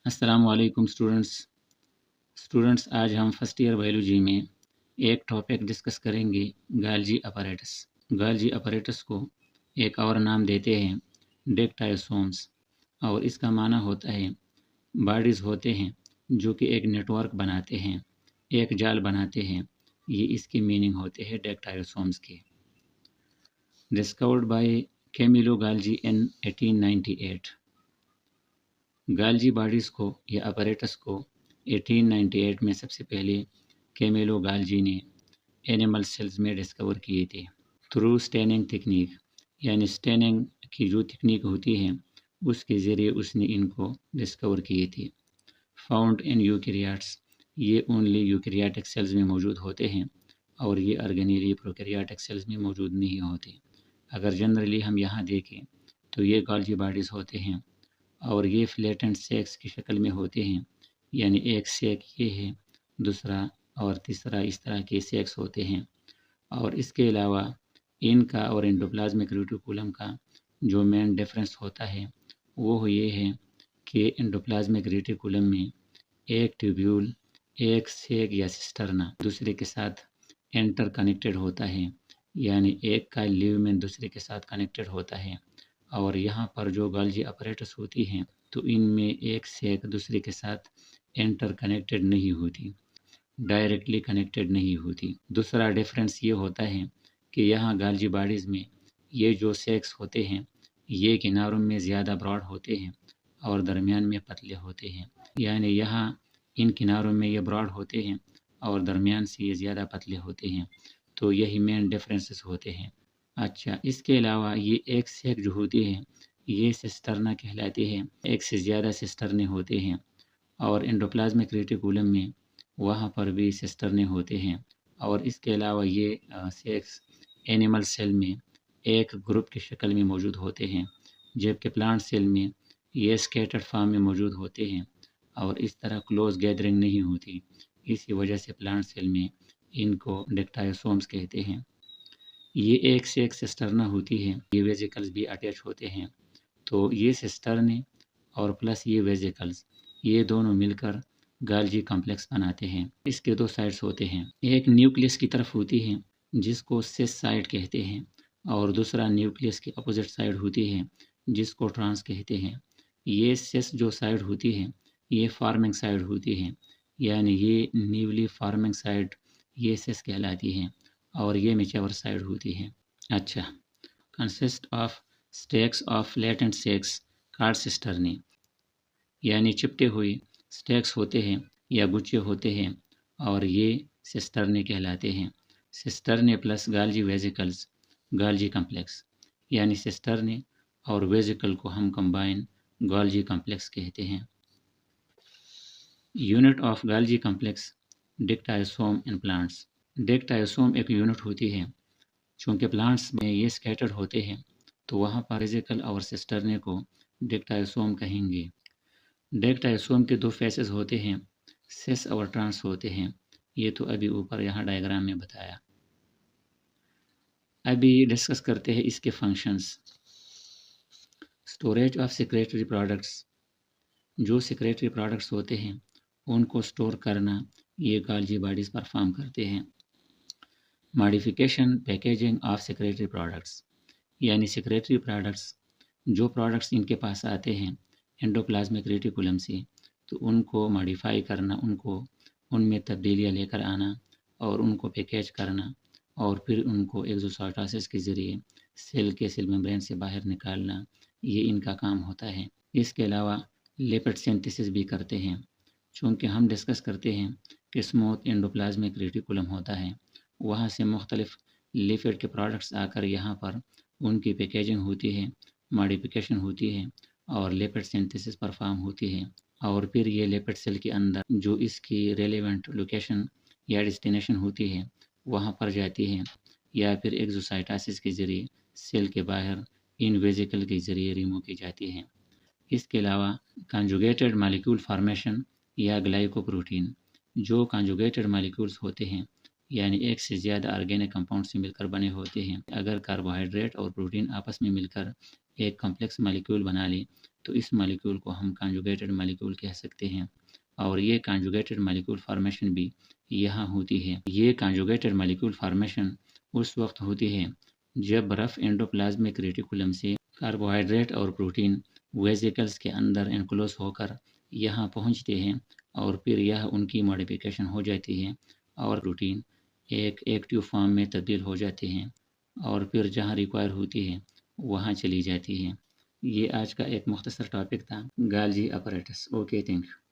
अस्सलाम वालेकुम स्टूडेंट्स आज हम फर्स्ट ईयर बायोलॉजी में एक टॉपिक डिस्कस करेंगे गाल्जी अपैरेटस। गाल्जी अपैरेटस को एक और नाम देते हैं डेक्टायोसोम्स और इसका माना होता है बॉडीज़ होते हैं जो कि एक नेटवर्क बनाते हैं, एक जाल बनाते हैं। ये इसकी मीनिंग होते हैं डेक्टायोसोम्स के। Discovered by Camillo Golgi in 1898। Golgi bodies को या अपैरेटस को 1898 में सबसे पहले कैमिलो गाल्जी ने एनिमल सेल्स में डिस्कवर किए थे थ्रू स्टेनिंग टेक्निक, यानी स्टेनिंग की जो टेक्निक होती है उसके ज़रिए उसने इनको डिस्कवर किए थे। फाउंड इन यूकैरियोट्स, ये ओनली यूकैरियोटिक सेल्स में मौजूद होते हैं और ये ऑर्गेनेली प्रोकैरियोटिक सेल्स में मौजूद नहीं होते। अगर जनरली हम यहाँ देखें तो ये गाल्जी बॉडीज़ होते हैं और ये फ्लैटेंट सेक्स की शक्ल में होते हैं, यानी एक सेक ये है, दूसरा और तीसरा इस तरह के सेक्स होते हैं। और इसके अलावा इनका और एंडोप्लाज्मिक रेटिकुलम का जो मेन डिफरेंस होता है वो ये है कि एंडोप्लाज्मिक रेटिकुलम में एक ट्यूब्यूल, एक सेक या सिस्टर्ना दूसरे के साथ इंटर कनेक्टेड होता है, यानी एक का ल्यूमेन दूसरे के साथ कनेक्टेड होता है। और यहाँ पर जो गाल्जी अपैरेटस होती हैं तो इनमें एक सेक दूसरे के साथ इंटर कनेक्टेड नहीं होती, डायरेक्टली कनेक्टेड नहीं होती। दूसरा डिफरेंस ये होता है कि यहाँ गाल्जी बॉडीज़ में ये जो सेक्स होते हैं ये किनारों में ज़्यादा ब्रॉड होते हैं और दरमियान में पतले होते हैं, यानी यहाँ इन किनारों में ये ब्रॉड होते हैं और दरमियान से ये ज़्यादा पतले होते हैं। तो यही मेन डिफरेंसेस होते हैं। अच्छा, इसके अलावा ये एक सेक जो होती है ये सिस्टर्ना कहलाती है। एक से ज़्यादा सिस्टर्ने होते हैं और एंडोप्लाज्मिक रेटिकुलम में वहाँ पर भी सिस्टर्ने होते हैं। और इसके अलावा ये सेक्स एनिमल सेल में एक ग्रुप की शक्ल में मौजूद होते हैं, जबकि प्लांट सेल में ये स्कैटर्ड फॉर्म में मौजूद होते हैं और इस तरह क्लोज गैदरिंग नहीं होती। इसी वजह से प्लांट सेल में इनको डेक्टायोसोम्स कहते हैं। ये एक से एक सिस्टर्ना होती है, ये वेजिकल्स भी अटैच होते हैं। तो ये सिस्टर्ने और प्लस ये वेजिकल्स ये दोनों मिलकर गाल्जी कॉम्प्लेक्स बनाते हैं। इसके दो साइड्स होते हैं, एक न्यूक्लियस की तरफ होती है जिसको सिस साइड कहते हैं और दूसरा न्यूक्लियस की अपोजिट साइड होती है जिसको ट्रांस कहते हैं। ये सिस जो साइड होती है ये फार्मिंग साइड होती है, यानी ये न्यूली फार्मिंग साइड ये सिस कहलाती है और ये मैच्योर साइड होती है। अच्छा, consist of stakes of latent sex called cisternae, यानी चिपटे हुए स्टेक्स होते हैं या गुच्छे होते हैं और ये सिस्टर्ने कहलाते हैं। Cisternae plus Golgi vesicles Golgi complex, यानी सिस्टर्ने और वेजिकल को हम कंबाइन गाल्जी कॉम्प्लेक्स कहते हैं। Unit of Golgi complex dictyosome in plants. Dictyosome एक यूनिट होती है। चूँकि प्लांट्स में ये स्कैटर्ड होते हैं तो वहाँ पर वेजिकल और सिस्टर्ने को डेक्टायोसोम कहेंगे। डेक्टायोसोम के दो फेसेस होते हैं, सिस और ट्रांस होते हैं। ये तो अभी ऊपर यहाँ डायग्राम में बताया। अभी डिस्कस करते हैं इसके functions. Storage of secretary products, जो सेक्रेटरी प्रोडक्ट्स होते हैं उनको स्टोर करना ये गाल्जी बॉडीज़ परफॉर्म करते हैं। Modification packaging of secretary products, यानी सेक्रेटरी प्रोडक्ट्स जो प्रोडक्ट्स इनके पास आते हैं एंडोप्लाज्मिक रेटिकुलम से तो उनको मॉडिफाई करना, उनको उनमें तब्दीलियाँ लेकर आना और उनको पैकेज करना और फिर उनको एक्सोसाइटोसिस के ज़रिए सेल के सेल मेम्ब्रेन से बाहर निकालना, ये इनका काम होता है। इसके अलावा लिपिड सिंथेसिस भी करते हैं। चूँकि हम डिस्कस करते हैं कि स्मूथ एंडोप्लाज्मिक रेटिकुलम होता है, वहाँ से मुख्तलिफ लिपिड के प्रोडक्ट्स आकर यहाँ पर उनकी पैकेजिंग होती है, मॉडिफिकेशन होती है और लिपिड सिंथेसिस परफॉर्म होती है और फिर ये लिपिड सेल के अंदर जो इसकी रेलेवेंट लोकेशन या डेस्टिनेशन होती है वहाँ पर जाती है या फिर एक्सोसाइटोसिस के ज़रिए सेल के बाहर इन वेजिकल के ज़रिए रिमूव की जाती है। इसके अलावा कॉन्जुगेटेड मॉलिक्यूल फॉर्मेशन या ग्लाइकोप्रोटीन, जो कॉन्जुगेटेड मॉलिक्यूल्स होते हैं यानी एक से ज़्यादा ऑर्गेनिक कंपाउंड से मिलकर बने होते हैं। अगर कार्बोहाइड्रेट और प्रोटीन आपस में मिलकर ایک کمپلیکس مالیکول بنا لے تو اس مالیکول کو ہم کانجوگیٹڈ مالیکول کہہ سکتے ہیں، اور یہ کانجوگیٹڈ مالیکول فارمیشن بھی یہاں ہوتی ہے۔ یہ کانجوگیٹڈ مالیکول فارمیشن اس وقت ہوتی ہے جب رف اینڈوپلازمک ریٹیکولم سے کاربوہائیڈریٹ اور پروٹین ویزیکلز کے اندر انکلوز ہو کر یہاں پہنچتے ہیں، اور پھر یہ ان کی ماڈیفیکیشن ہو جاتی ہے اور پروٹین ایک ایکٹیو فارم میں تبدیل ہو جاتے ہیں، اور پھر جہاں ریکوائر ہوتی ہے وہاں چلی جاتی ہے۔ یہ آج کا ایک مختصر ٹاپک تھا، گالجی اپریٹس۔ Okay, thank you.